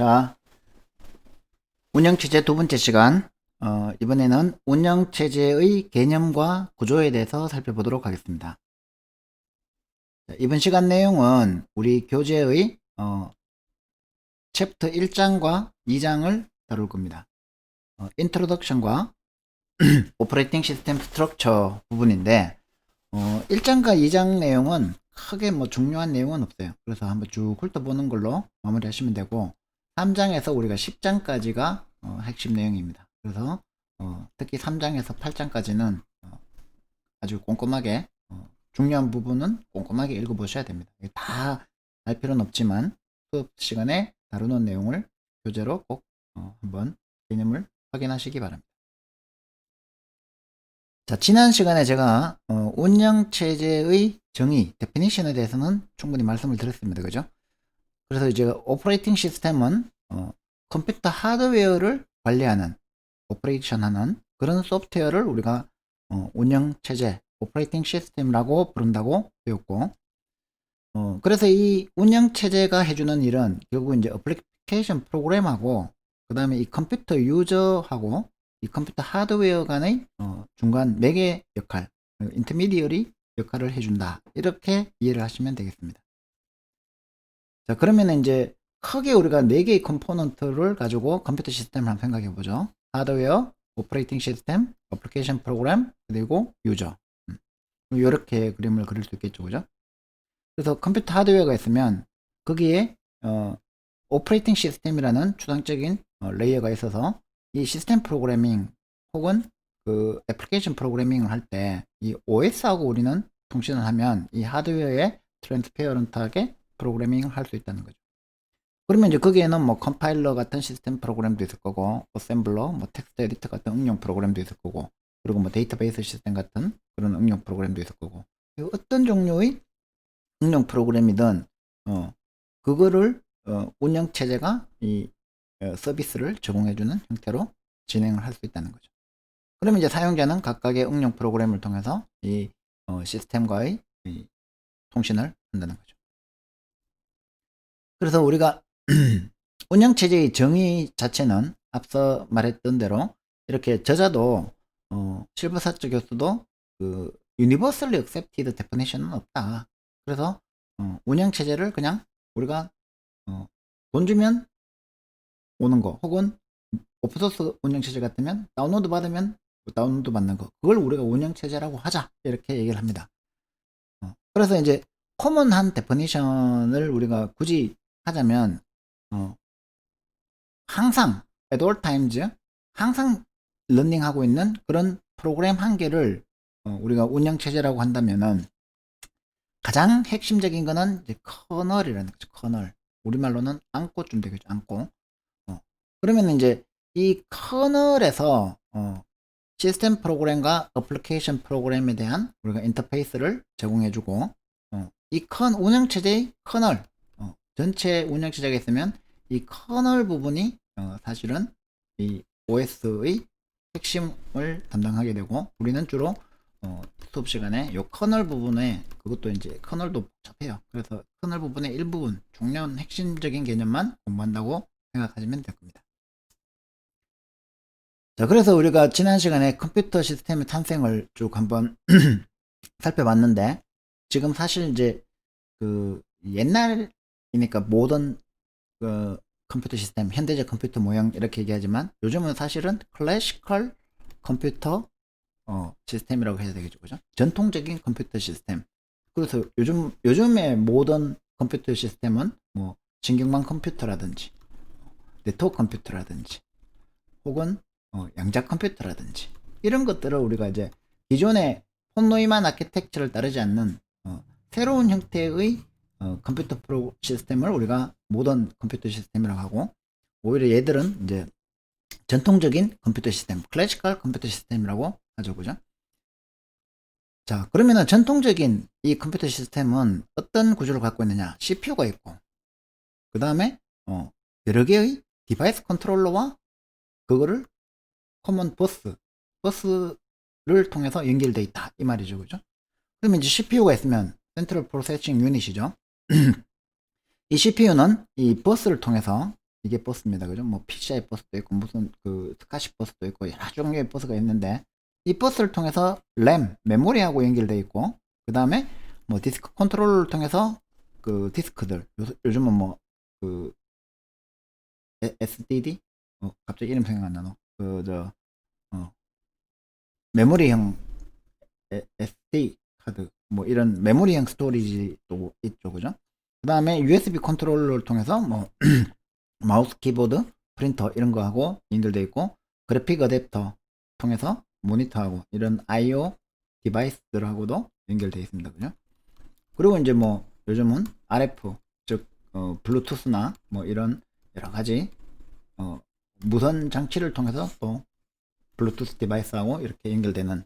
자, 운영체제 두 번째 시간. 이번에는 운영체제의 개념과 구조에 대해서 살펴보도록 하겠습니다. 자, 이번 시간 내용은 우리 교재의 챕터 1장과 2장을 다룰 겁니다. 인트로덕션과 오퍼레이팅 시스템 스트럭처 부분인데 1장과 2장 내용은 크게 뭐 중요한 내용은 없어요. 그래서 한번 쭉 훑어보는 걸로 마무리하시면 되고 3장에서 우리가 10장까지가 핵심 내용입니다. 그래서 특히 3장에서 8장까지는 아주 꼼꼼하게 중요한 부분은 꼼꼼하게 읽어보셔야 됩니다. 다 알 필요는 없지만 수업 시간에 다루는 내용을 교재로 꼭 한번 개념을 확인하시기 바랍니다. 자, 지난 시간에 제가 운영체제의 정의, 데피니션에 대해서는 충분히 말씀을 드렸습니다. 그죠? 그래서 이제 오퍼레이팅 시스템은 컴퓨터 하드웨어를 관리하는, 오퍼레이션하는 그런 소프트웨어를 우리가 운영체제, 오퍼레이팅 시스템이라고 부른다고 배웠고, 그래서 이 운영체제가 해주는 일은 결국 이제 어플리케이션 프로그램하고, 그 다음에 이 컴퓨터 유저하고, 이 컴퓨터 하드웨어 간의 중간 매개 역할, 인터미디어리 역할을 해준다. 이렇게 이해를 하시면 되겠습니다. 자, 그러면 이제 크게 우리가 4개의 컴포넌트를 가지고 컴퓨터 시스템을 한번 생각해 보죠. 하드웨어, 오퍼레이팅 시스템, 어플리케이션 프로그램, 그리고 유저. 이렇게 그림을 그릴 수 있겠죠. 그죠? 그래서 컴퓨터 하드웨어가 있으면 거기에 오퍼레이팅 시스템이라는 추상적인 레이어가 있어서 이 시스템 프로그래밍 혹은 그 애플리케이션 프로그래밍을 할 때 이 OS하고 우리는 통신을 하면 이 하드웨어에 트랜스페어런트하게 프로그래밍을 할 수 있다는 거죠. 그러면 이제 거기에는 뭐 컴파일러 같은 시스템 프로그램도 있을 거고, 어셈블러, 뭐 텍스트 에디터 같은 응용 프로그램도 있을 거고, 그리고 뭐 데이터베이스 시스템 같은 그런 응용 프로그램도 있을 거고, 어떤 종류의 응용 프로그램이든 그거를 운영 체제가 이 서비스를 제공해주는 형태로 진행을 할 수 있다는 거죠. 그러면 이제 사용자는 각각의 응용 프로그램을 통해서 이 시스템과의 이 통신을 한다는 거죠. 그래서 우리가 운영체제의 정의 자체는 앞서 말했던 대로 이렇게 저자도 실버사츠 교수도 그 Universally Accepted Definition은 없다. 그래서 운영체제를 그냥 우리가 돈 주면 오는 거 혹은 오픈소스 운영체제 같으면 다운로드 받으면 다운로드 받는 거 그걸 우리가 운영체제라고 하자 이렇게 얘기를 합니다. 그래서 이제 코먼한 데피니션을 우리가 굳이 하자면 항상 at all times 항상 러닝하고 있는 그런 프로그램 한 개를 우리가 운영체제라고 한다면은 가장 핵심적인 거는 이제 커널이라는 거죠. 커널. 우리말로는 안고 좀 되겠죠. 안고. 그러면 이제 이 커널에서 시스템 프로그램과 어플리케이션 프로그램에 대한 우리가 인터페이스를 제공해주고 이 운영체제의 커널 전체 운영체제가 있으면 이 커널 부분이 사실은 이 OS의 핵심을 담당하게 되고 우리는 주로 수업 시간에 이 커널 부분에 그것도 이제 커널도 복잡해요. 그래서 커널 부분의 일부분 중요한 핵심적인 개념만 공부한다고 생각하시면 될 겁니다. 자, 그래서 우리가 지난 시간에 컴퓨터 시스템의 탄생을 쭉 한번 살펴봤는데 지금 사실 이제 그 옛날이니까 모던 그 컴퓨터 시스템, 현대적 컴퓨터 모형 이렇게 얘기하지만 요즘은 사실은 클래시컬 컴퓨터 시스템이라고 해야 되겠죠, 그죠? 전통적인 컴퓨터 시스템. 그래서 요즘의 모던 컴퓨터 시스템은 뭐 진경망 컴퓨터라든지 네트워크 컴퓨터라든지 혹은 양자 컴퓨터라든지 이런 것들을 우리가 이제 기존의 폰노이만 아키텍처를 따르지 않는 새로운 형태의 컴퓨터 프로 시스템을 우리가 모던 컴퓨터 시스템이라고 하고 오히려 얘들은 이제 전통적인 컴퓨터 시스템, 클래시컬 컴퓨터 시스템이라고 하죠, 그죠? 자, 그러면은 전통적인 이 컴퓨터 시스템은 어떤 구조를 갖고 있느냐? CPU가 있고, 그 다음에 여러 개의 디바이스 컨트롤러와 그거를 커먼 버스를 통해서 연결되어 있다 이 말이죠, 그죠? 그러면 이제 CPU가 있으면 센트럴 프로세싱 유닛이죠. 이 CPU는 이 버스를 통해서 이게 버스입니다. 그죠? 뭐 PCI 버스도 있고 무슨 그 스카시 버스도 있고 여러 종류의 버스가 있는데 이 버스를 통해서 램, 메모리하고 연결되어 있고 그 다음에 뭐 디스크 컨트롤러를 통해서 그 디스크들 요즘은 뭐 그 SDD? 갑자기 이름 생각 안 나노. 메모리형 SD 카드 뭐 이런 메모리형 스토리지도 있죠. 그죠? 그 다음에 USB 컨트롤러를 통해서 뭐 마우스, 키보드, 프린터 이런 거 하고 연결되어 있고 그래픽 어댑터 통해서 모니터하고 이런 IO 디바이스들하고도 연결되어 있습니다. 그죠? 그리고 이제 뭐 요즘은 RF 즉 블루투스나 뭐 이런 여러 가지 무선 장치를 통해서 또 블루투스 디바이스하고 이렇게 연결되는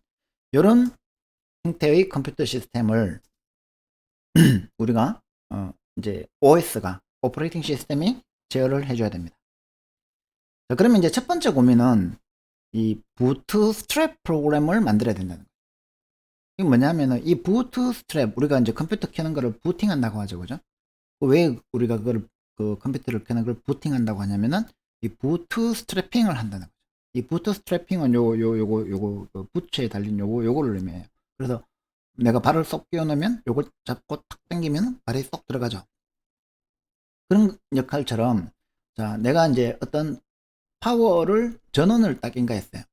이런 형태의 컴퓨터 시스템을 우리가 이제 OS가 오퍼레이팅 시스템이 제어를 해줘야 됩니다. 자, 그러면 이제 첫 번째 고민은 이 부트스트랩 프로그램을 만들어야 된다는 거예요. 이게 뭐냐면은 이 부트스트랩 우리가 이제 컴퓨터 켜는 거를 부팅한다고 하죠. 그죠? 왜 우리가 그걸 그 컴퓨터를 켜는 걸 부팅한다고 하냐면은 이 부트스트래핑을 한다는 거죠. 이 부트스트래핑은 요거 그 부츠에 달린 요거를 의미해요. 그래서 내가 발을 쏙 끼워 넣으면 요걸 잡고 탁 당기면 발이 쏙 들어가죠. 그런 역할처럼 자 내가 이제 어떤 파워를 전원을 딱 인가했어요.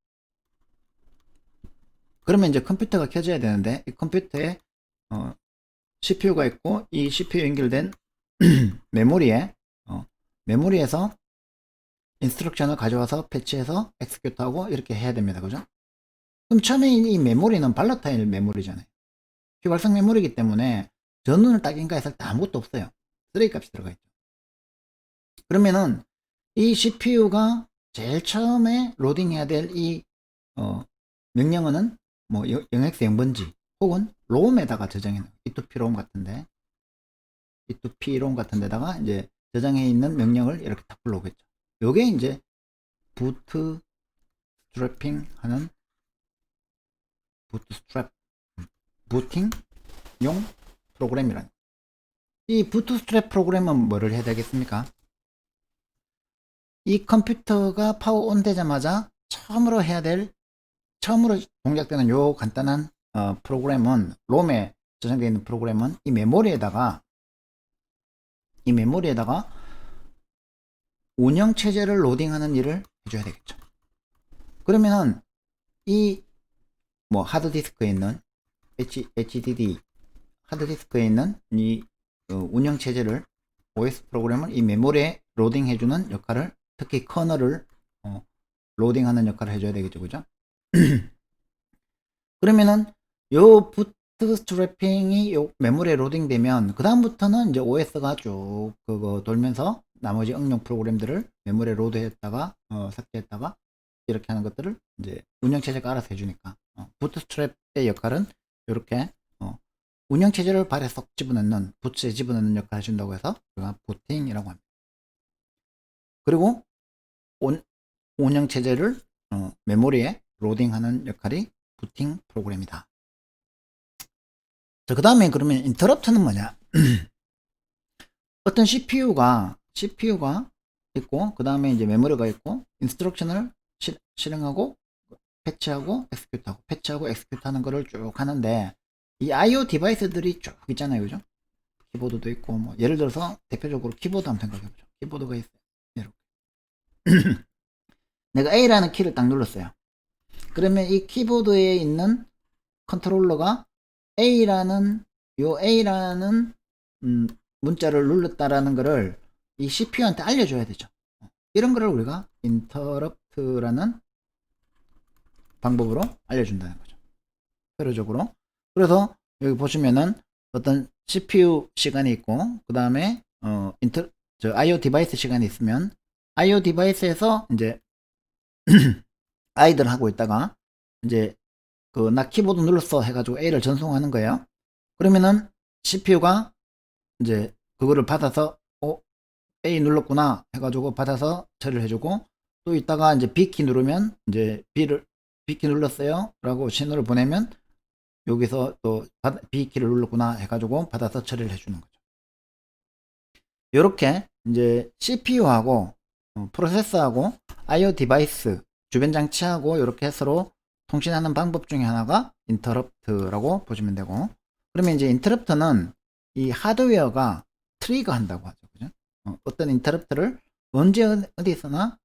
그러면 이제 컴퓨터가 켜져야 되는데 이 컴퓨터에 CPU가 있고 이 CPU 연결된 메모리에서 인스트럭션을 가져와서 패치해서 엑스큐트하고 이렇게 해야 됩니다. 그죠? 그럼 처음에 이 메모리는 발라타일 메모리잖아요. 휘발성 메모리이기 때문에 전원을 딱 인가했을 때 아무것도 없어요. 쓰레기 값이 들어가 있죠. 그러면은 이 CPU가 제일 처음에 로딩해야 될 이 명령어는 뭐 0x 0번지 혹은 롬에다가 저장해 놓은 E2P 롬 같은데 E2P 롬 같은 데다가 이제 저장해 있는 명령을 이렇게 딱 불러오겠죠. 요게 이제 부트 스트래핑 하는 부트스트랩 부팅용 프로그램이란 이 부트스트랩 프로그램은 뭐를 해야 되겠습니까? 이 컴퓨터가 파워온 되자마자 처음으로 동작되는 요 간단한 프로그램은 롬에 저장되어 있는 프로그램은 이 메모리에다가 운영체제를 로딩하는 일을 해줘야 되겠죠. 그러면은 이 뭐 하드디스크에 있는 HDD 하드디스크에 있는 이 운영체제를 OS 프로그램을 이 메모리에 로딩해주는 역할을 특히 커널을 로딩하는 역할을 해줘야 되겠죠. 그죠? 그러면은 요 부트스트래핑이 요 메모리에 로딩되면 그 다음부터는 이제 OS가 쭉 그거 돌면서 나머지 응용 프로그램들을 메모리에 로드했다가 삭제했다가 이렇게 하는 것들을 이제 운영체제가 알아서 해주니까 부트스트랩의 역할은 이렇게 운영체제를 발에 쏙 집어넣는 부츠에 집어넣는 역할을 해준다고 해서 우리가 부팅이라고 합니다. 그리고 운영체제를 메모리에 로딩하는 역할이 부팅 프로그램이다. 자, 그 다음에 그러면 인터럽트는 뭐냐? 어떤 CPU가 있고 그 다음에 이제 메모리가 있고 인스트럭션을 실행하고 패치하고 엑스큐트 하는 거를 쭉 하는데 이 IO 디바이스들이 쭉 있잖아요. 그죠? 키보드도 있고 뭐 예를 들어서 대표적으로 키보드 한번 생각해보죠. 키보드가 있어요. 이렇게. 내가 A라는 키를 딱 눌렀어요. 그러면 이 키보드에 있는 컨트롤러가 A라는 문자를 눌렀다라는 거를 이 CPU한테 알려줘야 되죠. 이런 거를 우리가 interrupt라는 방법으로 알려준다는 거죠. 표로적으로. 그래서 여기 보시면은 어떤 CPU 시간이 있고 그 다음에 IO 디바이스 시간이 있으면 IO 디바이스에서 이제 아이들 하고 있다가 이제 나 키보드 눌렀어 해가지고 A를 전송하는 거예요. 그러면은 CPU가 이제 그거를 받아서 A 눌렀구나 해가지고 받아서 처리를 해주고 또 이따가 이제 B키 누르면 이제 B키 눌렀어요 라고 신호를 보내면 여기서 또 B키를 눌렀구나 해가지고 받아서 처리를 해주는 거죠. 이렇게 이제 CPU하고 프로세서하고 IO 디바이스 주변 장치하고 이렇게 서로 통신하는 방법 중에 하나가 인터럽트라고 보시면 되고, 그러면 이제 인터럽트는 이 하드웨어가 트리거 한다고 하죠. 그죠? 어떤 인터럽트를 언제 어디서나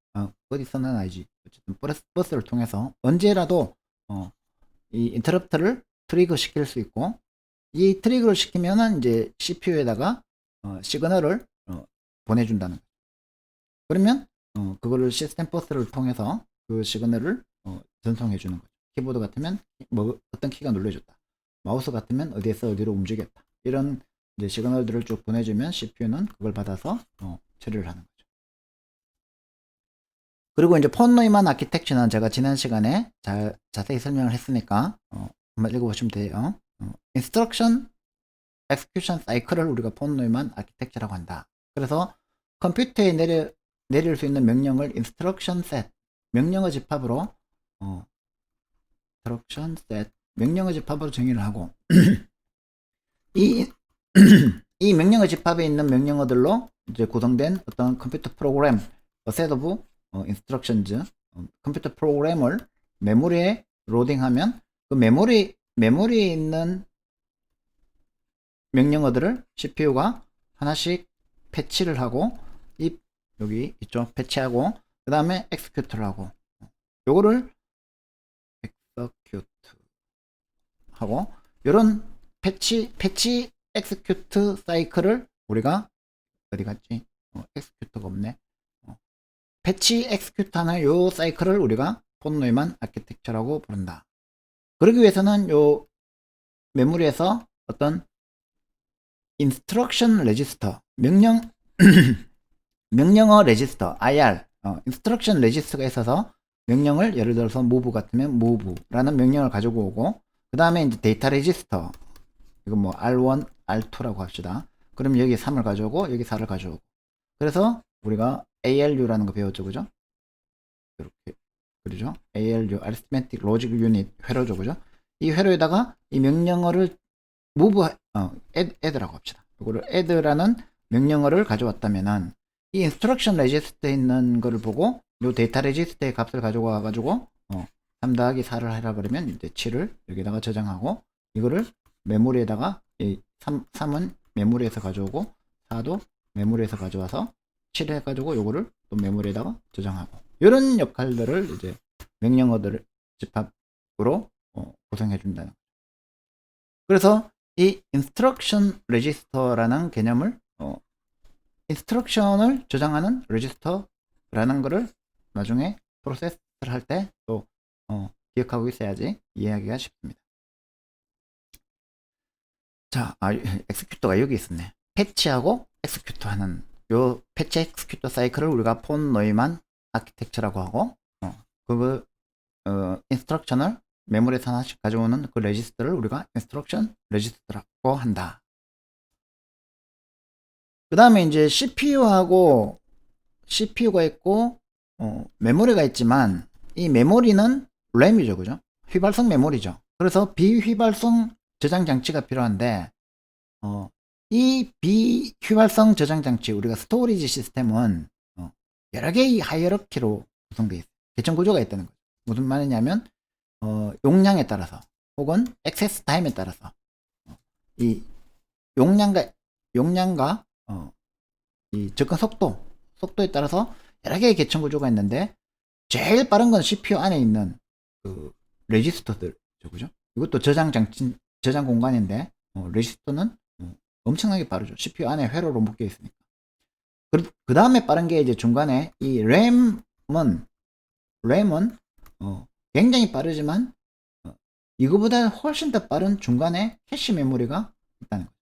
어디서는 아니지, 어쨌든 버스를 통해서 언제라도 이 인터럽트를 트리거 시킬 수 있고, 이 트리거를 시키면은 이제 CPU에다가 시그널을 보내준다는 거죠. 그러면 그거를 시스템 버스를 통해서 그 시그널을 전송해 주는 거죠. 키보드 같으면 뭐 어떤 키가 눌러졌다, 마우스 같으면 어디에서 어디로 움직였다, 이런 이제 시그널들을 쭉 보내주면 CPU는 그걸 받아서 처리를 하는 거죠. 그리고 이제 폰 노이만 아키텍처는 제가 지난 시간에 자세히 설명을 했으니까 한번 읽어보시면 돼요. 인스트럭션 엑스큐션 사이클을 우리가 폰 노이만 아키텍처라고 한다. 그래서 컴퓨터에 내릴 수 있는 명령을 인스트럭션 셋, 명령어 집합으로 인스트럭션 셋, 명령어 집합으로 정의를 하고 이 이 명령어 집합에 있는 명령어들로 이제 구성된 어떤 컴퓨터 프로그램, set of instructions, 컴퓨터 프로그램을 메모리에 로딩하면 그 메모리에 있는 명령어들을 CPU가 하나씩 패치를 하고, 여기 있죠, 패치하고 그 다음에 execute를 하고, 요거를 execute 하고, 요런 패치 execute 사이클을 우리가 어디 갔지? execute가 없네. 패치 execute 하는 요 사이클을 우리가 폰 노이만 아키텍처라고 부른다. 그러기 위해서는 요 메모리에서 어떤 instruction register, 명령어 레지스터 IR, instruction register가 있어서 명령을 예를 들어서 move 같으면 move라는 명령을 가지고 오고, 그 다음에 이제 데이터 레지스터, 이거 뭐 R1, R2라고 합시다. 그럼 여기 3을 가져오고 여기 4를 가져오고, 그래서 우리가 ALU라는 거 배웠죠, 그죠? 이렇게 그러죠. ALU, Arithmetic Logic Unit 회로죠, 그죠? 이 회로에다가 이 명령어를 move, add라고 합시다. 이거를 add라는 명령어를 가져왔다면은 이 instruction register에 있는 거를 보고 요 데이터 레지스터의 값을 가져와 가지고 3 더하기 4를 하라 그러면 이제 7을 여기다가 저장하고, 이거를 메모리에다가 3은 메모리에서 가져오고 4도 메모리에서 가져와서 7 해가지고 요거를 또 메모리에다가 저장하고, 이런 역할들을 이제 명령어들 집합으로 구성해 준다는 거죠. 그래서 이 instruction register라는 개념을 인스트럭션을 저장하는 레지스터라는 거를 나중에 프로세스를 할 때 또 기억하고 있어야지 이해하기가 쉽습니다. 자, 엑스큐터가 여기 있었네. 패치하고 엑스큐터 하는 요 패치 엑스큐터 사이클을 우리가 폰 노이만 아키텍처라고 하고, 인스트럭션을 메모리에서 하나씩 가져오는 그 레지스터를 우리가 인스트럭션 레지스터라고 한다. 그 다음에 이제 CPU가 있고 메모리가 있지만, 이 메모리는 램이죠, 그죠? 휘발성 메모리죠. 그래서 비휘발성 저장 장치가 필요한데 이 비휘발성 저장 장치, 우리가 스토리지 시스템은 여러 개의 하이어러키로 구성되어 있어요. 계층 구조가 있다는 거죠. 무슨 말이냐면 용량에 따라서 혹은 액세스 타임에 따라서 이 용량과 이 접근 속도에 따라서 여러 개의 계층 구조가 있는데, 제일 빠른 건 CPU 안에 있는 그 레지스터들, 그죠? 이것도 저장 공간인데 레지스터는 엄청나게 빠르죠. CPU 안에 회로로 묶여 있으니까. 그 다음에 빠른 게 이제 중간에 이 램은 굉장히 빠르지만 이거보다 훨씬 더 빠른 중간에 캐시 메모리가 있다는 거죠.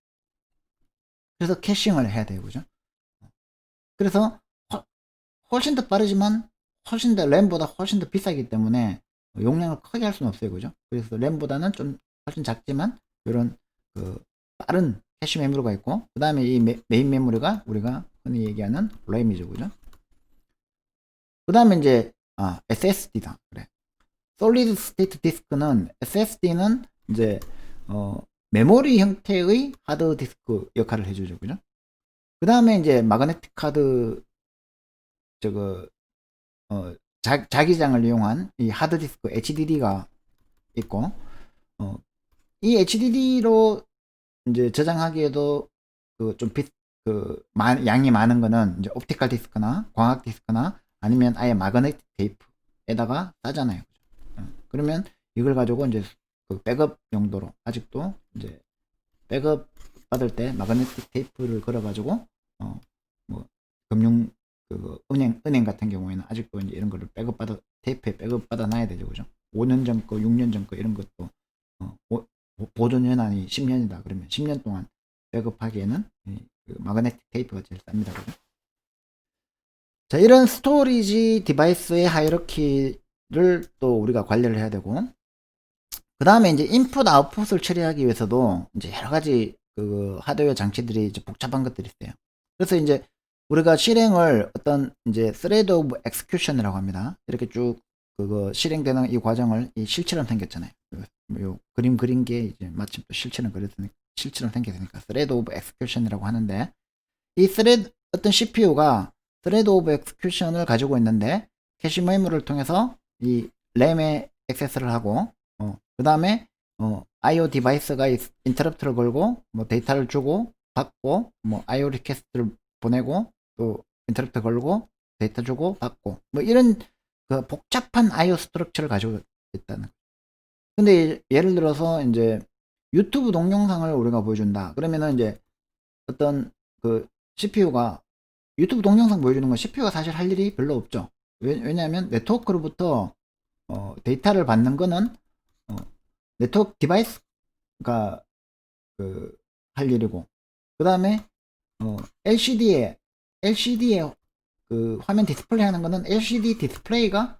그래서 캐싱을 해야 돼요, 그죠? 그래서 훨씬 더 빠르지만 훨씬 더 램보다 훨씬 더 비싸기 때문에 용량을 크게 할 수는 없어요, 그죠? 그래서 램보다는 좀 훨씬 작지만 이런 그 빠른 캐시 메모리가 있고, 그 다음에 이 메인 메모리가 우리가 흔히 얘기하는 램이죠, 그죠? 그 다음에 이제 SSD다. 그래. 솔리드 스테이트 디스크는, SSD는 이제 메모리 형태의 하드 디스크 역할을 해주죠, 그죠? 그 다음에 이제 마그네틱 카드 저거 자기장을 이용한 이 하드디스크 HDD가 있고, 이 HDD로 이제 저장하기에도 양이 많은 거는 이제 옵티컬 디스크나 광학 디스크나 아니면 아예 마그네틱 테이프에다가 싸잖아요. 그러면 이걸 가지고 이제 그 백업 용도로 아직도 이제 백업 받을 때 마그네틱 테이프를 걸어 가지고 뭐 금융 은행 같은 경우에는 아직도 이제 이런 거를 테이프에 백업 받아 놔야 되죠. 그죠? 5년 전 거, 6년 전 거 이런 것도 보존 연한이 10년이다 그러면 10년 동안 백업하기에는 그 마그네틱 테이프가 제일 쌉니다. 그죠? 자, 이런 스토리지 디바이스의 하이어러키를 또 우리가 관리를 해야 되고, 그 다음에 이제 인풋 아웃풋을 처리하기 위해서도 이제 여러 가지 그 하드웨어 장치들이 이제 복잡한 것들이 있어요. 그래서 이제 우리가 실행을 어떤 이제 thread of execution이라고 합니다. 이렇게 쭉 그거 실행되는 이 과정을 이 실처럼 생겼잖아요. 요 그림 그린 게 이제 마침 또 실처럼 생겼으니까 thread of execution이라고 하는데, 이 thread 어떤 CPU가 thread of execution을 가지고 있는데 캐시 메모리를 통해서 이 램에 액세스를 하고 그 다음에 IO 디바이스가 인터럽트를 걸고 뭐 데이터를 주고 받고 뭐 IO 리퀘스트를 보내고 또 인터럽트 걸고 데이터 주고 받고 뭐 이런 그 복잡한 IO 스트럭처를 가지고 있다는. 근데 예를 들어서 이제 유튜브 동영상을 우리가 보여준다. 그러면은 이제 어떤 그 CPU가 유튜브 동영상 보여주는 건 CPU가 사실 할 일이 별로 없죠. 왜냐하면 네트워크로부터 데이터를 받는 거는 네트워크 디바이스가 그 할 일이고, 그 다음에 LCD에 그 화면 디스플레이 하는 거는 LCD 디스플레이가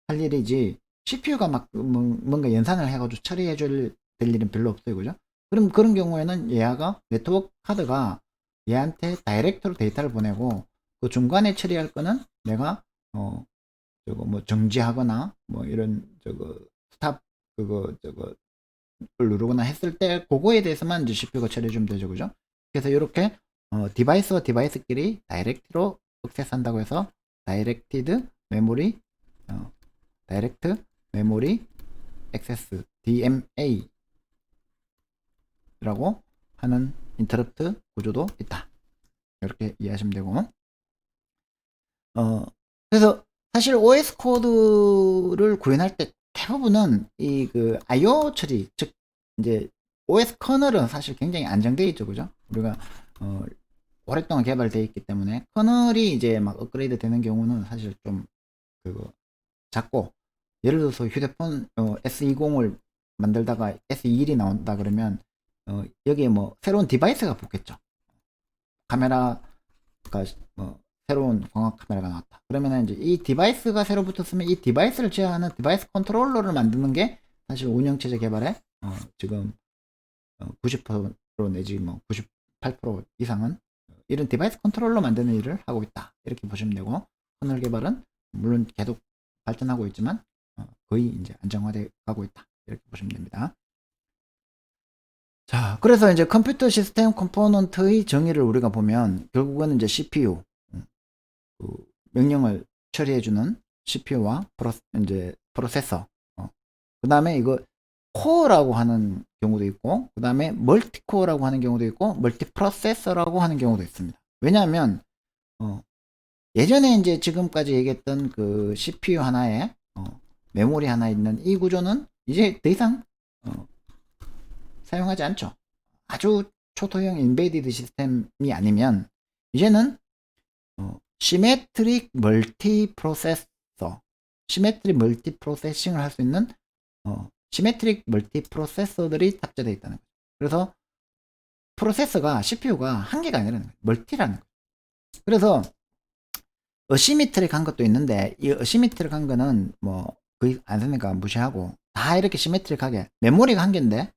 할 일이지 CPU가 막 뭔가 연산을 해가지고 처리해 줄 될 일은 별로 없어요. 그죠? 그럼 그런 경우에는 얘가 네트워크 카드가 얘한테 다이렉트로 데이터를 보내고, 그 중간에 처리할 거는 내가 저거 뭐 정지하거나 뭐 이런 저거 스탑 저거 누르거나 했을 때 그거에 대해서만 이제 CPU가 처리해 주면 되죠. 그죠? 그래서 이렇게 디바이스와 디바이스끼리 다이렉트로 액세스한다고 해서 다이렉티드 메모리 다이렉트 메모리 액세스 DMA 라고 하는 인터럽트 구조도 있다. 이렇게 이해하시면 되고, 그래서 사실 OS 코드를 구현할 때 대부분은 이 그 IO 처리, 즉 이제 OS 커널은 사실 굉장히 안정되어 있죠. 그죠? 우리가 오랫동안 개발되어 있기 때문에 커널이 이제 막 업그레이드 되는 경우는 사실 좀 그거 작고, 예를 들어서 휴대폰 S20을 만들다가 S21이 나온다 그러면 여기에 뭐 새로운 디바이스가 붙겠죠. 카메라가 새로운 광학 카메라가 나왔다. 그러면 이제 이 디바이스가 새로 붙었으면 이 디바이스를 제어하는 디바이스 컨트롤러를 만드는 게 사실 운영체제 개발의 지금 90% 내지 뭐 98% 이상은 이런 디바이스 컨트롤러 만드는 일을 하고 있다. 이렇게 보시면 되고, 커널 개발은 물론 계속 발전하고 있지만 거의 이제 안정화돼 가고 있다. 이렇게 보시면 됩니다. 자, 그래서 이제 컴퓨터 시스템 컴포넌트의 정의를 우리가 보면 결국은 이제 CPU, 그 명령을 처리해주는 CPU와 이제 프로세서, 그 다음에 이거 코어라고 하는 경우도 있고, 그 다음에 멀티코어라고 하는 경우도 있고, 멀티프로세서라고 하는 경우도 있습니다. 왜냐하면 예전에 이제 지금까지 얘기했던 그 CPU 하나에 메모리 하나 있는 이 구조는 이제 더 이상 사용하지 않죠. 아주 초토형 인베디드 시스템이 아니면 이제는 시메트릭 멀티 프로세서, 시메트릭 멀티 프로세싱을 할 수 있는 시메트릭 멀티 프로세서들이 탑재되어 있다는 거죠. 그래서 프로세서가 CPU가 한 개가 아니라는 거예요. 멀티라는 거예요. 그래서 어시메트릭한 것도 있는데 이 어시메트릭한 거는 뭐 거의 안 쓰니까 무시하고, 다 이렇게 시메트릭하게 메모리가 한 개인데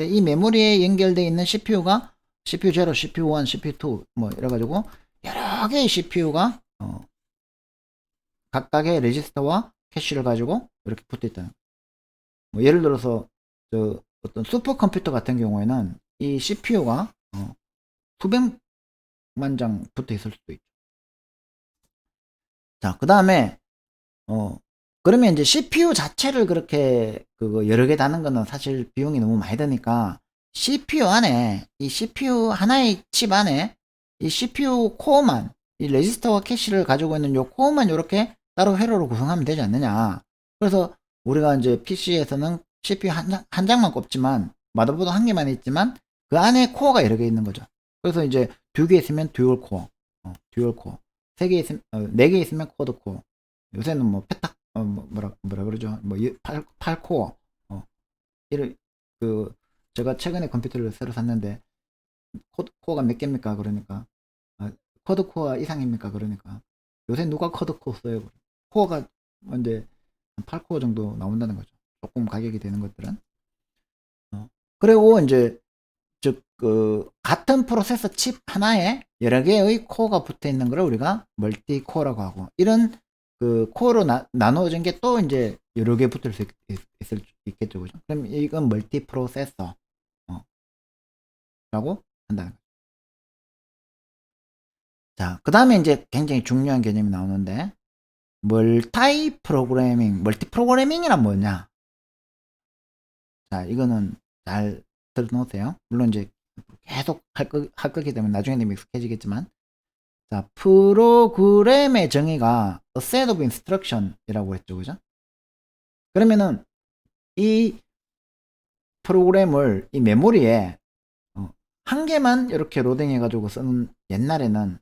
이 메모리에 연결되어 있는 CPU가 CPU 0, CPU 1, CPU 2 뭐 이래가지고 여러 개의 CPU가 각각의 레지스터와 캐시를 가지고 이렇게 붙어 있다는. 뭐 예를 들어서 어떤 슈퍼컴퓨터 같은 경우에는 이 CPU가 수백만 장 붙어 있을 수도 있죠. 자, 그 다음에 그러면 이제 CPU 자체를 그렇게 여러 개 다는 거는 사실 비용이 너무 많이 드니까 CPU 안에 이 CPU 하나의 칩 안에 이 CPU 코어만 이 레지스터와 캐시를 가지고 있는 요 코어만 이렇게 따로 회로로 구성하면 되지 않느냐. 그래서 우리가 이제 PC에서는 CPU 한 장만 꼽지만 마더보드 한 개만 있지만 그 안에 코어가 여러 개 있는 거죠. 그래서 이제 두 개 있으면 듀얼 코어, 듀얼 코어, 세 개 있으면 네 개 있으면 쿼드 코어. 요새는 뭐 페타 뭐라 그러죠? 뭐 8코어. 이를 제가 최근에 컴퓨터를 새로 샀는데 코어가 몇 개입니까? 그러니까 쿼드 코어 이상입니까? 그러니까 요새 누가 쿼드 코어 써요? 코어가 이제 8코어 정도 나온다는 거죠. 조금 가격이 되는 것들은. 그리고 이제 즉 같은 프로세서 칩 하나에 여러 개의 코어가 붙어 있는 걸 우리가 멀티 코어라고 하고, 이런 코어로 나누어진 게 또 이제 여러 개 붙을 수 있겠죠, 그죠? 그럼 이건 멀티 프로세서 라고 한다는 거죠. 자, 그 다음에 이제 굉장히 중요한 개념이 나오는데, 멀티 프로그래밍이란 뭐냐? 자, 이거는 잘 들어놓으세요. 물론 이제 계속 할 거기 때문에 나중에는 익숙해지겠지만, 자, 프로그램의 정의가 a set of instruction 이라고 했죠, 그죠? 그러면은 이 프로그램을 이 메모리에 한 개만 이렇게 로딩해 가지고 쓰는, 옛날에는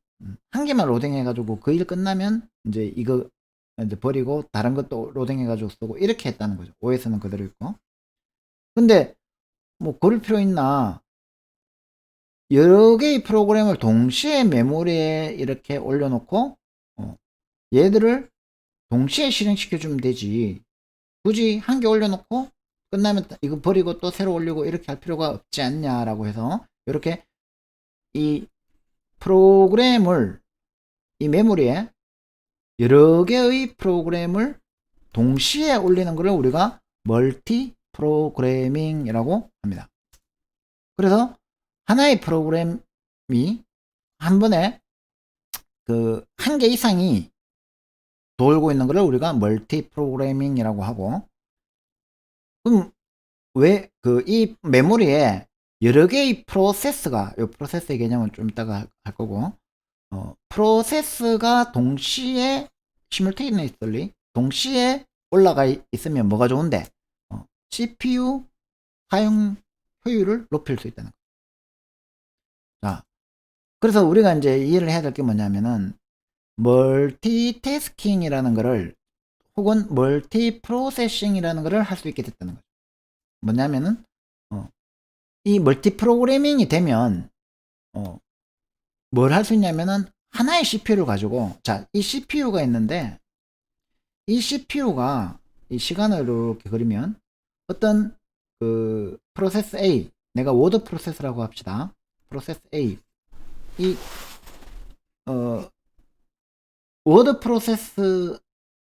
한 개만 로딩해 가지고 그 일 끝나면 이제 이거 이제 버리고 다른 것도 로딩해 가지고 쓰고 이렇게 했다는 거죠. OS는 그대로 있고. 근데 뭐 그럴 필요 있나? 여러 개의 프로그램을 동시에 메모리에 이렇게 올려놓고 얘들을 동시에 실행시켜 주면 되지, 굳이 한 개 올려놓고 끝나면 이거 버리고 또 새로 올리고 이렇게 할 필요가 없지 않냐라고 해서 이렇게 이 프로그램을 이 메모리에 여러 개의 프로그램을 동시에 올리는 것을 우리가 멀티 프로그래밍이라고 합니다. 그래서 하나의 프로그램이 한 번에 한 개 이상이 돌고 있는 것을 우리가 멀티 프로그래밍이라고 하고, 그럼 왜 이 메모리에 여러 개의 프로세스가, 이 프로세스의 개념은 좀 이따가 할 거고, 프로세스가 동시에 시뮬테이니어스리 동시에 올라가 있으면 뭐가 좋은데, CPU 사용 효율을 높일 수 있다는 거. 자, 그래서 우리가 이제 이해를 해야 될 게 뭐냐면은 멀티태스킹이라는 거를, 혹은 멀티 프로세싱이라는 거를 할 수 있게 됐다는 거죠. 뭐냐면은 이 멀티 프로그래밍이 되면 뭘 할 수 있냐면은 하나의 CPU를 가지고, 자, 이 CPU가 있는데 이 CPU가 이 시간을 이렇게 그리면 어떤 프로세스 A, 내가 워드 프로세스라고 합시다. 프로세스 A, 이 워드 프로세스,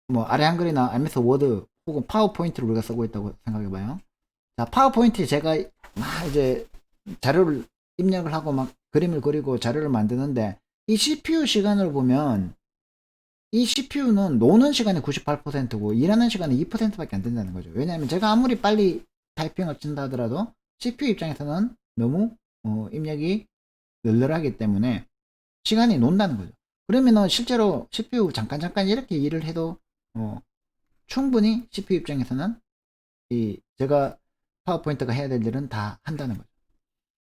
뭐 아래 한글이나 MS 워드 혹은 파워포인트를 우리가 쓰고 있다고 생각해봐요. 자, 파워포인트에 제가 막 이제 자료를 입력을 하고 막 그림을 그리고 자료를 만드는데, 이 CPU 시간을 보면 이 CPU는 노는 시간이 98%고 일하는 시간이 2%밖에 안 된다는 거죠. 왜냐하면 제가 아무리 빨리 타이핑을 친다 하더라도 CPU 입장에서는 너무 입력이 널널하기 때문에 시간이 논다는 거죠. 그러면은 실제로 CPU 잠깐 이렇게 일을 해도 충분히 CPU 입장에서는 제가 파워포인트가 해야 될 일은 다 한다는 거죠.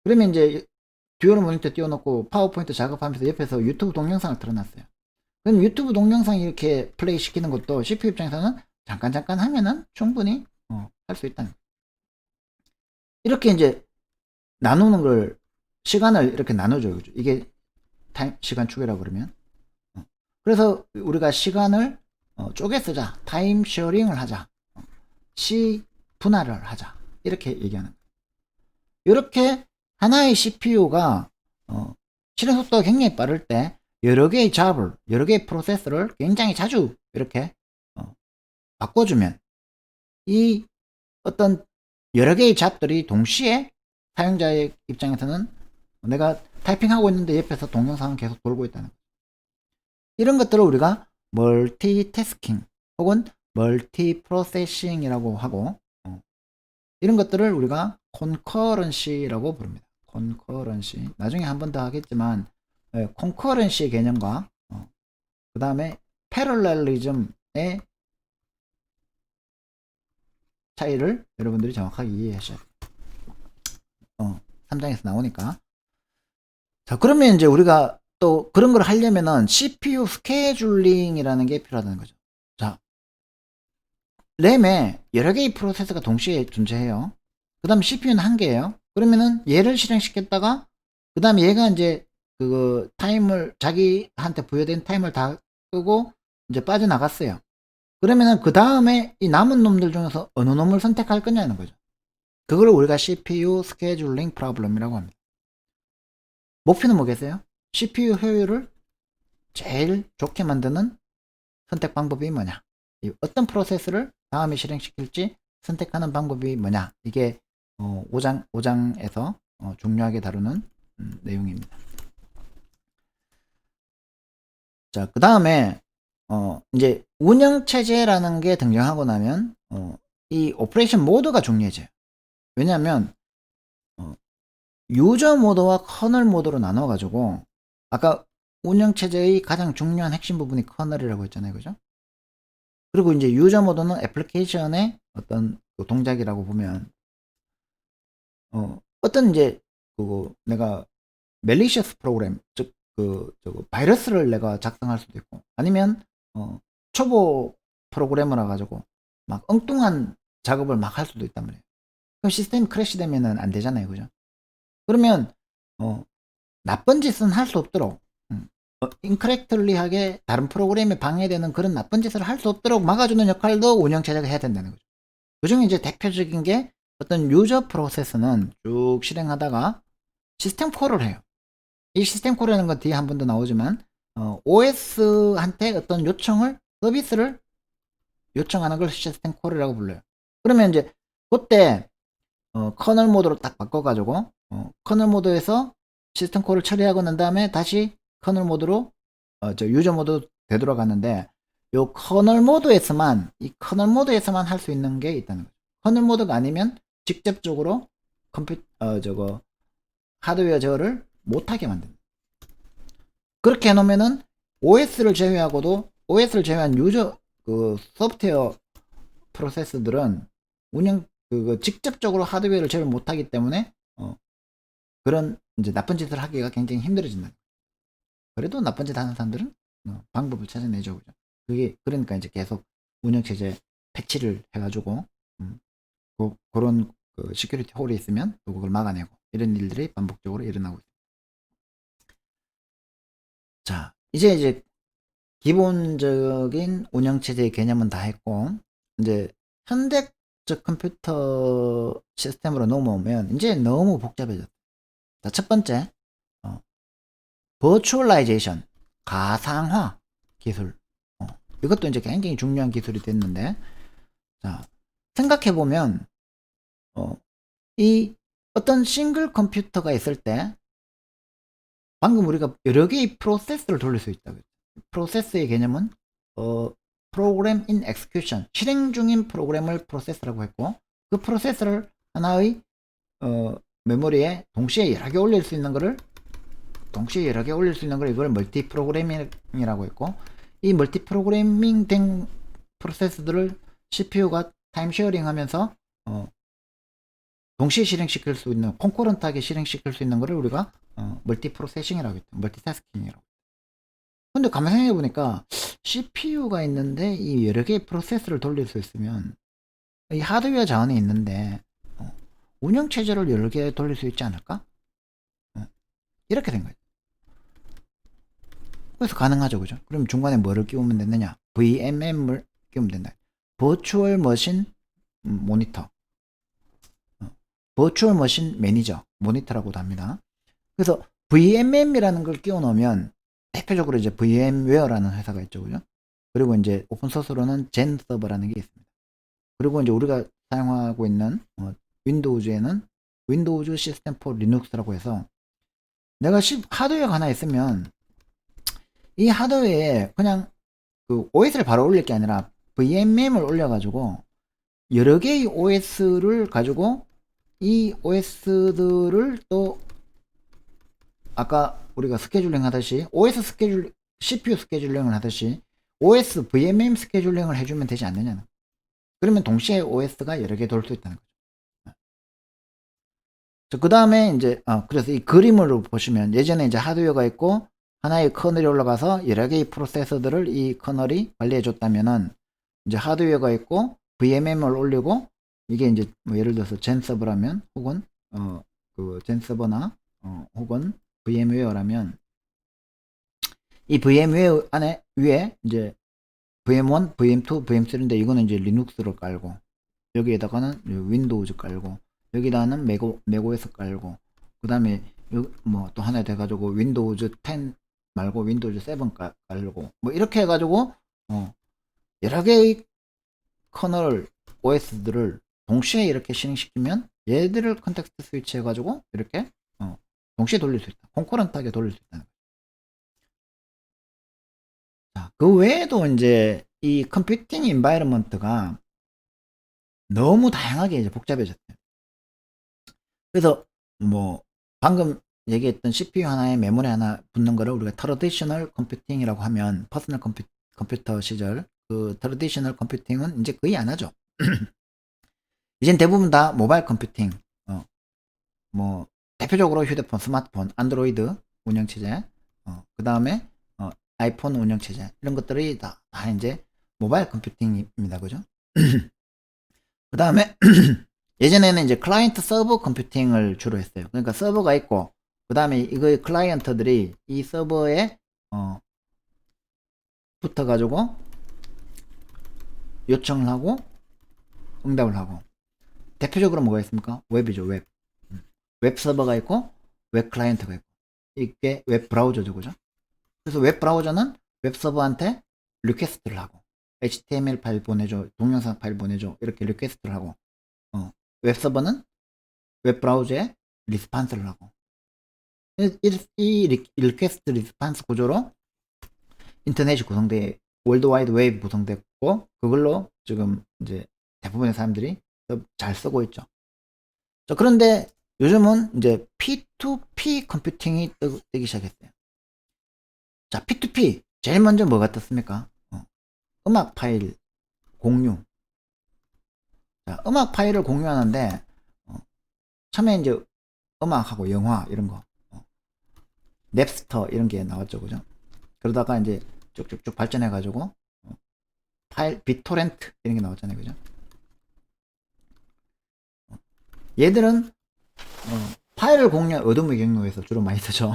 그러면 이제 듀얼 모니터 띄워놓고 파워포인트 작업하면서 옆에서 유튜브 동영상을 틀어놨어요. 그럼 유튜브 동영상 이렇게 플레이 시키는 것도 CPU 입장에서는 잠깐 하면은 충분히 할 수 있다는 거예요. 이렇게 이제 나누는 걸, 시간을 이렇게 나누죠. 그죠? 이게 시간 축이라고 그러면. 그래서 우리가 시간을 쪼개 쓰자, 타임 쉐어링을 하자, 시 분할을 하자, 이렇게 얘기하는 거예요. 이렇게 하나의 CPU가 실행 속도가 굉장히 빠를 때 여러 개의 여러 개의 프로세스를 굉장히 자주 이렇게 바꿔주면 이 어떤 여러 개의 잡들이 동시에 사용자의 입장에서는 내가 타이핑하고 있는데 옆에서 동영상은 계속 돌고 있다는 거예요. 이런 것들을 우리가 멀티태스킹 혹은 멀티프로세싱이라고 하고 이런 것들을 우리가 콘커런시라고 부릅니다. 콘커런시. 나중에 한 번 더 하겠지만 콘커런시의 개념과 그 다음에 패럴렐리즘의 차이를 여러분들이 정확하게 이해하셔야 돼요. 3장에서 나오니까. 자, 그러면 이제 우리가 또 그런 걸 하려면은 CPU 스케줄링이라는 게 필요하다는 거죠. 자, 램에 여러 개의 프로세서가 동시에 존재해요. 그 다음에 CPU는 한 개예요. 그러면은 얘를 실행시켰다가 그 다음에 얘가 이제 그 타임을 자기한테 부여된 타임을 다 끄고 이제 빠져나갔어요. 그러면은 그 다음에 이 남은 놈들 중에서 어느 놈을 선택할 거냐는 거죠. 그걸 우리가 CPU 스케줄링 프로블럼이라고 합니다. 목표는 뭐겠어요? CPU 효율을 제일 좋게 만드는 선택 방법이 뭐냐? 어떤 프로세스를 다음에 실행시킬지 선택하는 방법이 뭐냐? 이게 5장에서 중요하게 다루는 내용입니다. 자, 그 다음에 이제 운영체제라는 게 등장하고 나면 이 오퍼레이션 모드가 중요해져요. 왜냐하면 유저 모드와 커널 모드로 나눠 가지고 아까 운영체제의 가장 중요한 핵심 부분이 커널이라고 했잖아요. 그죠? 그리고 이제 유저 모드는 애플리케이션의 어떤 그 동작이라고 보면 어떤 이제 그 내가 멜리셔스 프로그램 즉 저거 바이러스를 내가 작성할 수도 있고 아니면 초보 프로그래머라 가지고 막 엉뚱한 작업을 막 할 수도 있단 말이에요. 그럼 시스템이 크래시 되면은 안 되잖아요. 그죠? 그러면 나쁜 짓은 할 수 없도록 인커렉틀리하게 다른 프로그램에 방해되는 그런 나쁜 짓을 할 수 없도록 막아주는 역할도 운영체제가 해야 된다는 거죠. 그 중에 이제 대표적인 게 어떤 유저 프로세스는 쭉 실행하다가 시스템 콜을 해요. 이 시스템 콜이라는 건 뒤에 한 번 더 나오지만 OS한테 어떤 요청을 서비스를 요청하는 걸 시스템 콜이라고 불러요. 그러면 이제 그때 커널 모드로 딱 바꿔가지고 커널 모드에서 시스템 콜을 처리하고 난 다음에 다시 커널 모드로 저 유저 모드 되돌아가는데 요 커널 모드에서만 이 커널 모드에서만 할 수 있는 게 있다는 거죠. 커널 모드가 아니면 직접적으로 저거 하드웨어 제어를 못하게 만듭니다. 그렇게 해놓으면은 OS를 제외하고도 OS를 제외한 유저 그 소프트웨어 프로세스들은 운영 직접적으로 하드웨어를 제어를 못하기 때문에 그런 이제 나쁜 짓을 하기가 굉장히 힘들어진다. 그래도 나쁜 짓 하는 사람들은 방법을 찾아내죠. 그죠? 그게 그러니까 이제 계속 운영체제 패치를 해가지고 그런 그 시큐리티 홀이 있으면 또 그걸 막아내고 이런 일들이 반복적으로 일어나고 있습니다. 자, 이제 기본적인 운영체제의 개념은 다 했고 이제 현대적 컴퓨터 시스템으로 넘어오면 이제 너무 복잡해졌다. 자, 첫 번째 버추얼라이제이션 가상화 기술 이것도 이제 굉장히 중요한 기술이 됐는데 자 생각해보면 이 어떤 싱글 컴퓨터가 있을 때 방금 우리가 여러 개의 프로세스를 돌릴 수 있다. 프로세스의 개념은 프로그램 인 엑스큐션 실행 중인 프로그램을 프로세스라고 했고 그 프로세스를 하나의 메모리에 동시에 여러 개 올릴 수 있는 거를 이걸 멀티 프로그래밍이라고 했고 이 멀티 프로그래밍 된 프로세스들을 CPU가 타임 쉐어링 하면서 동시에 실행시킬 수 있는 콘커런트하게 실행시킬 수 있는 거를 우리가 멀티 프로세싱이라고 했죠. 멀티태스킹이라고. 근데 가만히 생각해 보니까 CPU가 있는데 이 여러 개의 프로세스를 돌릴 수 있으면 이 하드웨어 자원이 있는데 운영체제를 여러 개 돌릴 수 있지 않을까? 이렇게 된 거예요. 그래서 가능하죠. 그죠? 그럼 중간에 뭐를 끼우면 되느냐? VMM을 끼우면 된다. 버추얼 머신 모니터. 버추얼 머신 매니저 모니터라고도 합니다. 그래서 VMM이라는 걸 끼워 넣으면 대표적으로 이제 VM웨어라는 회사가 있죠. 그죠? 그리고 이제 오픈소스로는 젠서버라는 게 있습니다. 그리고 이제 우리가 사용하고 있는 윈도우즈에는 윈도우즈 시스템 포 리눅스라고 해서 내가 하드웨어가 하나 있으면 이 하드웨어에 그냥 그 OS를 바로 올릴 게 아니라 VMM을 올려가지고 여러 개의 OS를 가지고 이 OS들을 또 아까 우리가 스케줄링 하듯이 OS 스케줄 CPU 스케줄링을 하듯이 OS VMM 스케줄링을 해주면 되지 않느냐는. 그러면 동시에 OS가 여러 개 돌 수 있다는 거죠. 그 다음에 이제 그래서 이 그림으로 보시면 예전에 이제 하드웨어가 있고 하나의 커널이 올라가서 여러 개의 프로세서들을 이 커널이 관리해 줬다면은 이제 하드웨어가 있고 VMM을 올리고 이게 이제 뭐 예를 들어서 젠 서버라면 혹은 그 젠 서버나 혹은 VM웨어라면 이 VM웨어 안에 위에 이제 VM1, VM2, VM3인데 이거는 이제 리눅스로 깔고 여기에다가는 윈도우즈 깔고 여기다는 맥OS 깔고 그 다음에 뭐 또 하나 돼가지고 윈도우즈 10 말고 윈도우즈 7 깔고 뭐 이렇게 해가지고 여러 개의 커널 OS들을 동시에 이렇게 실행시키면 얘들을 컨텍스트 스위치 해가지고 이렇게 동시에 돌릴 수 있다. 콘커런트하게 돌릴 수 있다. 자, 그 외에도 이제 이 컴퓨팅 인바이러먼트가 너무 다양하게 이제 복잡해졌대요. 그래서 뭐 방금 얘기했던 CPU 하나에 메모리 하나 붙는 거를 우리가 트래디셔널 컴퓨팅이라고 하면 퍼스널 컴퓨터 시절 그 트래디셔널 컴퓨팅은 이제 거의 안 하죠. 이젠 대부분 다 모바일 컴퓨팅, 뭐 대표적으로 휴대폰, 스마트폰, 안드로이드 운영체제, 그 다음에 아이폰 운영체제 이런 것들이 다 이제 모바일 컴퓨팅입니다, 그죠? 그 다음에 예전에는 이제 클라이언트 서버 컴퓨팅을 주로 했어요. 그러니까 서버가 있고 그 다음에 이거의 클라이언트들이 이 서버에 붙어 가지고 요청을 하고 응답을 하고 대표적으로 뭐가 있습니까? 웹이죠. 웹 서버가 있고 웹 클라이언트가 있고 이게 웹 브라우저죠, 그죠? 그래서 웹 브라우저는 웹 서버한테 리퀘스트를 하고 HTML 파일 보내줘, 동영상 파일 보내줘 이렇게 리퀘스트를 하고 웹 서버는 웹 브라우저에 리스판스를 하고 이 리퀘스트 리스판스 구조로 인터넷이 구성돼 월드와이드 웹이 구성됐고 그걸로 지금 이제 대부분의 사람들이 잘 쓰고 있죠. 자, 그런데 요즘은 이제 P2P 컴퓨팅이 뜨기 시작했어요. 자, P2P 제일 먼저 뭐가 떴습니까? 음악 파일 공유. 자, 음악 파일을 공유하는데 처음에 이제 음악하고 영화 이런 거 넵스터 이런 게 나왔죠, 그죠? 그러다가 이제 쭉쭉쭉 발전해 가지고 파일 비토렌트 이런 게 나왔잖아요, 그죠? 얘들은 파일을 공유 어둠의 경로에서 주로 많이 쓰죠.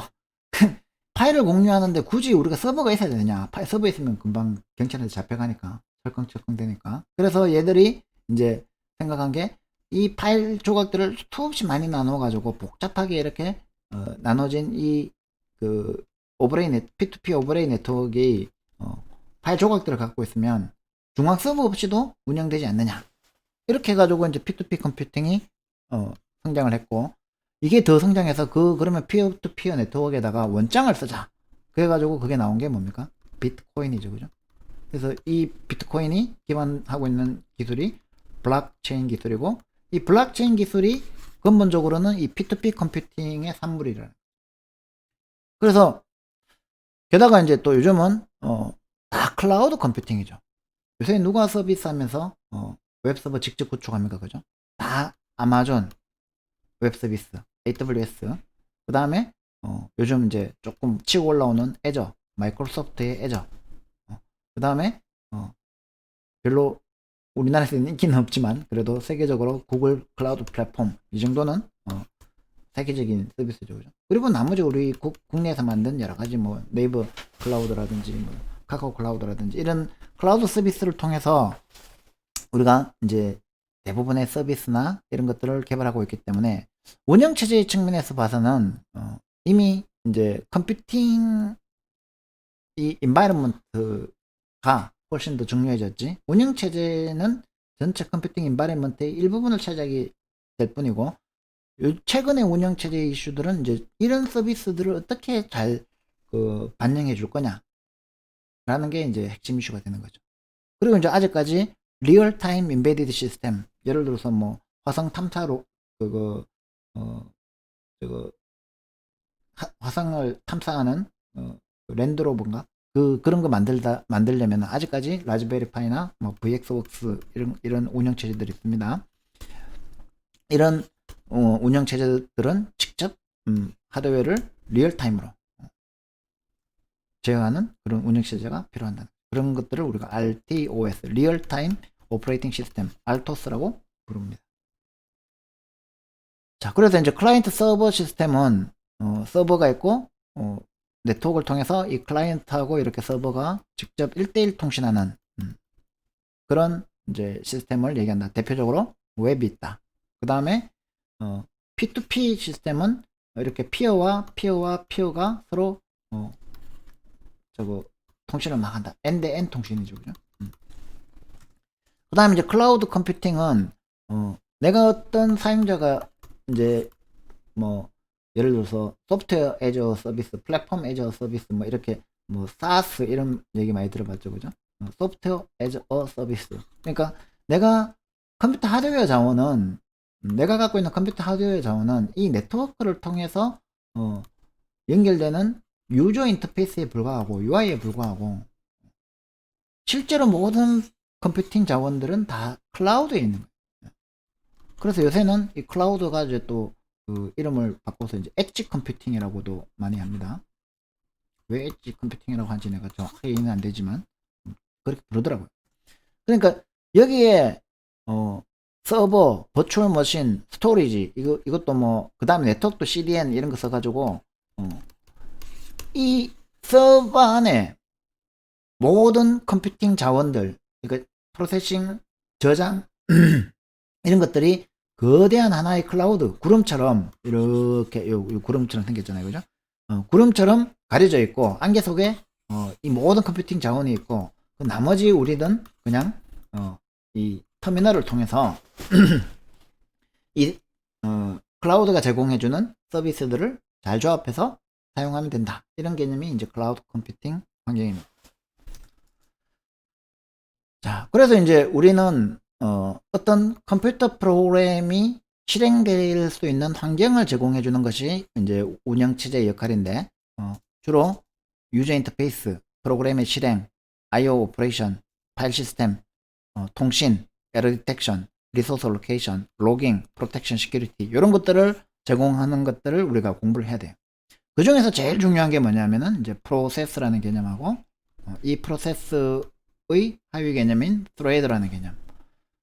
파일을 공유하는데 굳이 우리가 서버가 있어야 되냐? 서버 있으면 금방 경찰한테 잡혀가니까 철컹철컹 되니까. 그래서 얘들이 이제 생각한 게 이 파일 조각들을 수없이 많이 나눠 가지고 복잡하게 이렇게 나눠진 이 그 P2P 오버레이 네트워크의 파일 조각들을 갖고 있으면 중앙 서버 없이도 운영되지 않느냐. 이렇게 해가지고 이제 P2P 컴퓨팅이 성장을 했고 이게 더 성장해서 그러면 피어2피어 네트워크에다가 원장을 쓰자. 그래가지고 그게 나온 게 뭡니까? 비트코인이죠, 그죠? 그래서 이 비트코인이 기반하고 있는 기술이 블록체인 기술이고 이 블록체인 기술이 근본적으로는 이 P2P 컴퓨팅의 산물이라는. 그래서 게다가 이제 또 요즘은 다 클라우드 컴퓨팅이죠. 요새 누가 서비스하면서 웹서버 직접 구축합니까, 그죠? 다 아마존 웹 서비스, AWS. 그 다음에 요즘 이제 조금 치고 올라오는 애저, 마이크로소프트의 애저. 그 다음에 별로 우리나라에서는 인기는 없지만 그래도 세계적으로 구글 클라우드 플랫폼 이 정도는 세계적인 서비스죠, 그죠? 그리고 나머지 우리 국내에서 만든 여러 가지 뭐 네이버 클라우드라든지 뭐 카카오 클라우드라든지 이런 클라우드 서비스를 통해서 우리가 이제 대부분의 서비스나 이런 것들을 개발하고 있기 때문에 운영체제 측면에서 봐서는 이미 이제 컴퓨팅 이 인바이러먼트가 훨씬 더 중요해졌지. 운영체제는 전체 컴퓨팅 인바이러먼트의 일부분을 차지하게 될 뿐이고 최근의 운영체제 이슈들은 이제 이런 서비스들을 어떻게 잘 반영해 줄 거냐. 라는 게 이제 핵심 이슈가 되는 거죠. 그리고 이제 아직까지 리얼타임 임베디드 시스템, 예를 들어서 뭐 화성 탐사로 그거 저거 화성을 탐사하는 랜드로버인가 그런 거 만들려면 아직까지 라즈베리파이나 뭐 VXWorks 이런 운영 체제들이 있습니다. 이런 운영 체제들은 직접 하드웨어를 리얼타임으로 제어하는 그런 운영 체제가 필요한다. 그런 것들을 우리가 RTOS, 리얼타임 오퍼레이팅 시스템, RTOS라고 부릅니다. 자, 그래서 이제 클라이언트 서버 시스템은 서버가 있고 네트워크를 통해서 이 클라이언트하고 이렇게 서버가 직접 1대1 통신하는 그런 이제 시스템을 얘기한다. 대표적으로 웹이 있다. 그 다음에 P2P 시스템은 이렇게 피어와 피어가 서로 통신을 막 한다. 엔드엔드 통신이죠, 그죠? 그 다음에 이제 클라우드 컴퓨팅은 내가 어떤 사용자가 이제 뭐 예를 들어서 소프트웨어 애저 서비스, 플랫폼 애저 서비스 뭐 이렇게 뭐 SaaS 이런 얘기 많이 들어봤죠, 그죠? 소프트웨어 애저 서비스. 그러니까 내가 컴퓨터 하드웨어 자원은 내가 갖고 있는 컴퓨터 하드웨어 자원은 이 네트워크를 통해서 연결되는 유저 인터페이스에 불과하고 UI에 불과하고 실제로 모든 컴퓨팅 자원들은 다 클라우드에 있는 거예요. 그래서 요새는 이 클라우드가 이제 또 그 이름을 바꿔서 이제 엣지 컴퓨팅이라고도 많이 합니다. 왜 엣지 컴퓨팅이라고 하는지 내가 정확하게 이해는 안 되지만 그렇게 부르더라고요. 그러니까 여기에 서버, 버추얼 머신, 스토리지 이것도 뭐 그 다음에 네트워크도 CDN 이런 거 써가지고 이 서버 안에 모든 컴퓨팅 자원들, 그러니까 프로세싱, 저장 이런 것들이 거대한 하나의 클라우드 구름처럼 이렇게 요 구름처럼 생겼잖아요, 그죠? 구름처럼 가려져 있고 안개 속에 이 모든 컴퓨팅 자원이 있고 그 나머지 우리는 그냥 이 터미널을 통해서 이 클라우드가 제공해주는 서비스들을 잘 조합해서 사용하면 된다. 이런 개념이 이제 클라우드 컴퓨팅 환경입니다. 자, 그래서 이제 우리는 어떤 컴퓨터 프로그램이 실행될 수 있는 환경을 제공해 주는 것이 이제 운영체제의 역할인데 주로 유저 인터페이스, 프로그램의 실행, I/O 오퍼레이션, 파일 시스템, 통신, 에러 디텍션, 리소스 로케이션, 로깅, 프로텍션 시큐리티 이런 것들을 제공하는 것들을 우리가 공부를 해야 돼요. 그 중에서 제일 중요한 게 뭐냐면은 이제 프로세스라는 개념하고 이 프로세스의 하위 개념인 thread라는 개념.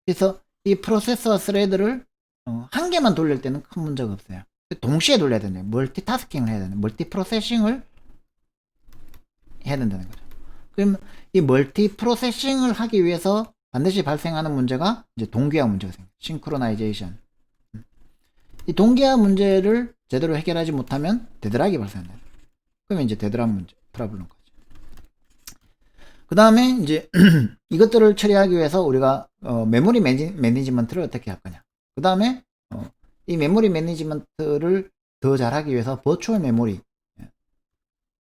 그래서 이 프로세스와 스레드를 한 개만 돌릴 때는 큰 문제가 없어요. 동시에 돌려야 되는 거예요. 멀티타스킹을 해야 되는, 멀티 프로세싱을 해야 된다는 거죠. 그럼 이 멀티 프로세싱을 하기 위해서 반드시 발생하는 문제가 이제 동기화 문제가 생겨요. 싱크로나이제이션. 이 동기화 문제를 제대로 해결하지 못하면 데드락이 발생한다. 그러면 이제 데드락 문제, 트러블인 거죠. 그 다음에 이제 이것들을 처리하기 위해서 우리가 메모리 매니지먼트를 어떻게 할 거냐. 그 다음에 이 메모리 매니지먼트를 더 잘하기 위해서 버추얼 메모리,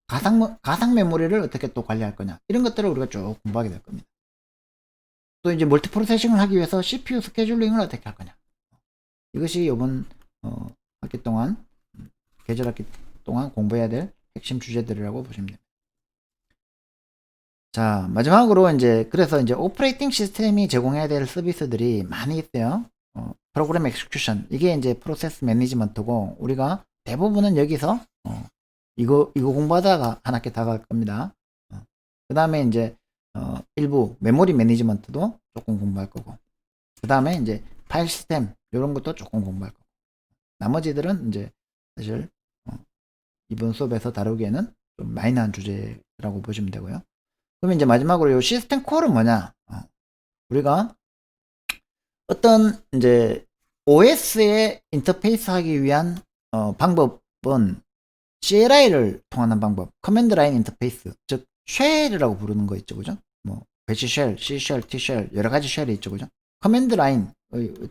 가상 메모리를 어떻게 또 관리할 거냐. 이런 것들을 우리가 쭉 공부하게 될 겁니다. 또 이제 멀티 프로세싱을 하기 위해서 CPU 스케줄링을 어떻게 할 거냐. 이것이 이번 학기 동안 계절 학기 동안 공부해야 될 핵심 주제들이라고 보시면 됩니다. 자, 마지막으로 이제 그래서 이제 오퍼레이팅 시스템이 제공해야 될 서비스들이 많이 있어요. 프로그램 엑스큐션 이게 이제 프로세스 매니지먼트고 우리가 대부분은 여기서 이거 공부하다가 한 학기 다 갈 겁니다. 그 다음에 이제 일부 메모리 매니지먼트도 조금 공부할 거고 그 다음에 이제 파일 시스템 이런 것도 조금 공부할 거고 나머지들은 이제 사실 이번 수업에서 다루기에는 좀 마이너한 주제라고 보시면 되고요. 그러면 이제 마지막으로 이 시스템 콜은 뭐냐? 우리가 어떤 이제 OS에 인터페이스 하기 위한 방법은 CLI를 통하는 방법, 커맨드 라인 인터페이스, 즉 쉘이라고 부르는 거 있죠, 그죠? 뭐 배치 쉘, C 쉘, T 쉘 여러 가지 쉘이 있죠, 그죠? 커맨드 라인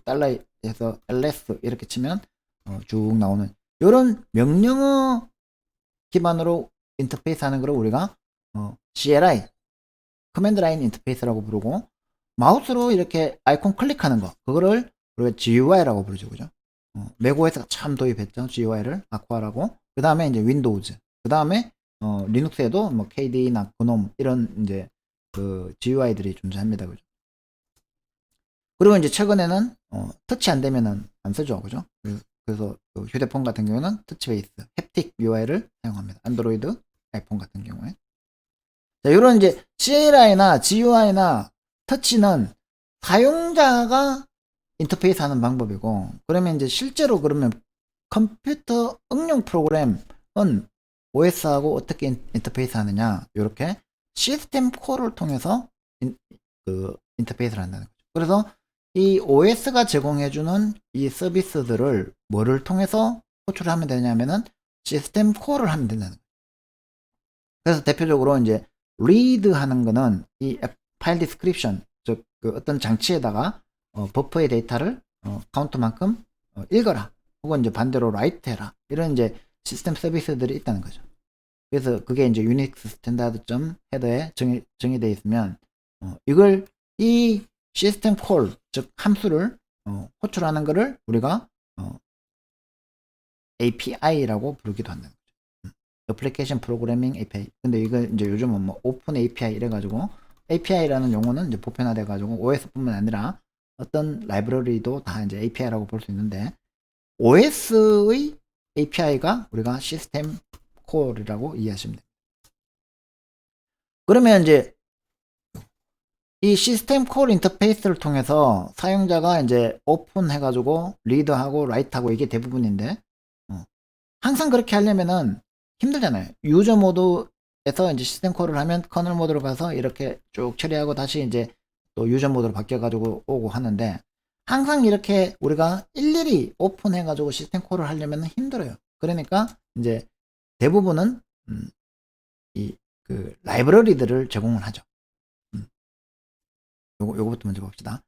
달러에서 ls 이렇게 치면 쭉 나오는 이런 명령어 기반으로 인터페이스 하는 걸 우리가 CLI 커맨드 라인 인터페이스라고 부르고, 마우스로 이렇게 아이콘 클릭하는 거, 그거를 우리가 GUI라고 부르죠. 그죠? 맥OS가 참 도입했죠. GUI를 아쿠아라고. 그 다음에 이제 윈도우즈. 그 다음에 리눅스에도 뭐 KDE나 그놈 이런 이제 그 GUI들이 존재합니다. 그죠? 그리고 이제 최근에는 터치 안 되면은 안 쓰죠. 그죠? 그래서 그 휴대폰 같은 경우는 터치 베이스 햅틱 UI를 사용합니다. 안드로이드, 아이폰 같은 경우에. 자, 이런 이제 CLI나 GUI나 터치는 사용자가 인터페이스 하는 방법이고, 그러면 이제 실제로 그러면 컴퓨터 응용 프로그램은 OS하고 어떻게 인터페이스 하느냐, 이렇게 시스템 콜을 통해서 그 인터페이스를 한다는 거죠. 그래서 이 OS가 제공해주는 이 서비스들을 뭐를 통해서 호출을 하면 되냐면은 시스템 콜을 하면 된다는 거예요. 그래서 대표적으로 이제 read 하는 거는 이 파일 디스크립션, 즉 그 어떤 장치에다가 버퍼의 데이터를 카운트만큼 읽어라, 혹은 이제 반대로 write 해라, 이런 이제 시스템 서비스들이 있다는 거죠. 그래서 그게 이제 유닉스 스탠다드 점 헤더에 정의되어 있으면 이걸 이 시스템 콜, 즉 함수를 호출하는 거를 우리가 API라고 부르기도 한다는 거죠. 애플리케이션 프로그래밍 API. 근데 이거 이제 요즘은 뭐 오픈 API 이래가지고, API라는 용어는 이제 보편화돼가지고 OS뿐만 아니라 어떤 라이브러리도 다 이제 API라고 볼 수 있는데, OS의 API가 우리가 시스템 콜이라고 이해하시면 됩니다. 그러면 이제 이 시스템 콜 인터페이스를 통해서 사용자가 이제 오픈해가지고 리드하고 라이트하고 이게 대부분인데, 항상 그렇게 하려면은 힘들잖아요. 유저 모드에서 이제 시스템 콜을 하면 커널 모드로 가서 이렇게 쭉 처리하고 다시 이제 또 유저 모드로 바뀌어가지고 오고 하는데, 항상 이렇게 우리가 일일이 오픈해가지고 시스템 콜을 하려면 힘들어요. 그러니까 이제 대부분은 이 그 라이브러리들을 제공을 하죠. 요거부터 먼저 봅시다.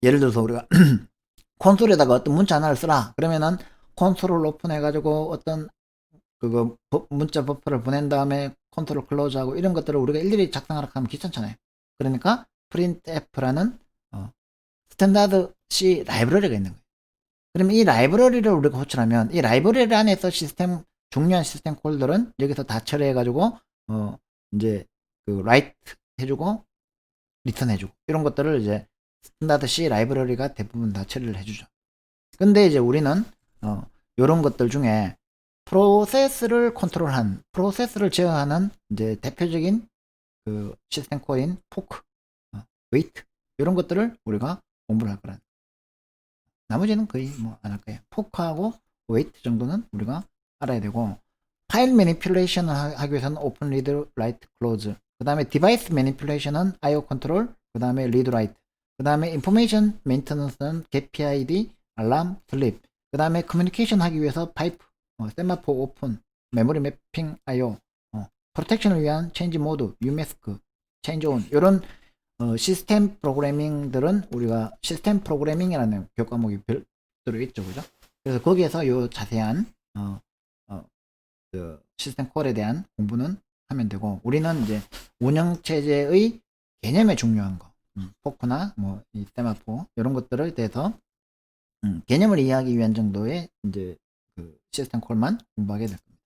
예를 들어서 우리가 콘솔에다가 어떤 문자 하나를 쓰라 그러면은 콘솔을 오픈해가지고 어떤 그거 문자 버퍼를 보낸 다음에 컨트롤 클로즈하고 이런 것들을 우리가 일일이 작성하라 하면 귀찮잖아요. 그러니까 printf라는 스탠다드 C 라이브러리가 있는 거예요. 그러면 이 라이브러리를 우리가 호출하면 이 라이브러리 안에서 중요한 시스템 콜들은 여기서 다 처리해가지고 이제 그 write 해주고 리턴 해주고 이런 것들을 이제 스탠다드 C 라이브러리가 대부분 다 처리를 해주죠. 근데 이제 우리는 요런 것들 중에 프로세스를 컨트롤한, 프로세스를 제어하는 이제 대표적인 그 시스템 콜인 포크, 웨이트 이런 것들을 우리가 공부를 할 거란. 나머지는 거의 뭐 안 할 거예요. 포크하고 웨이트 정도는 우리가 알아야 되고, 파일 매니플레이션을 하기 위해서는 오픈, 리드, 라이트, 클로즈. 그 다음에 디바이스 매니플레이션은 IO 컨트롤. 그 다음에 리드, 라이트. 그 다음에 인포메이션 메인터넌스는 get PID, 알람, 슬립. 그 다음에 커뮤니케이션 하기 위해서 파이프, 세마포 오픈, 메모리 매핑 IO, 프로텍션을 위한 체인지 모드, 유메스크, 체인지 온, 이런 시스템 프로그래밍들은 우리가 시스템 프로그래밍이라는 교과목이 별도로 있죠, 그죠? 그래서 거기에서 요 자세한 그 시스템 콜에 대한 공부는 하면 되고, 우리는 이제 운영체제의 개념에 중요한 거, 포크나 뭐 이 세마포 이런 것들에 대해서 개념을 이해하기 위한 정도의 이제 그 시스템 콜만 공부하게 될 겁니다.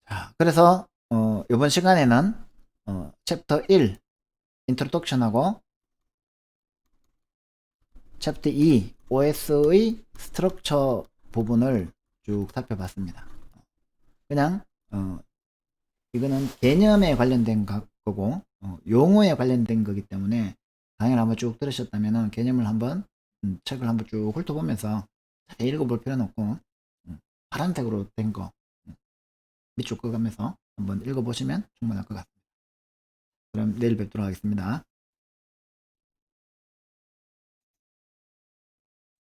자, 그래서 이번 시간에는 챕터 1 인트로덕션하고 챕터 2 OS의 스트럭처 부분을 쭉 살펴봤습니다. 그냥 이거는 개념에 관련된 거고 용어에 관련된 거기 때문에 강의를 한번 쭉 들으셨다면 개념을 한번 책을 한번 쭉 훑어보면서 자세히 읽어볼 필요는 없고 파란색으로 된 거 밑줄 그어가면서 한번 읽어보시면 충분할 것 같습니다. 그럼 내일 뵙도록 하겠습니다.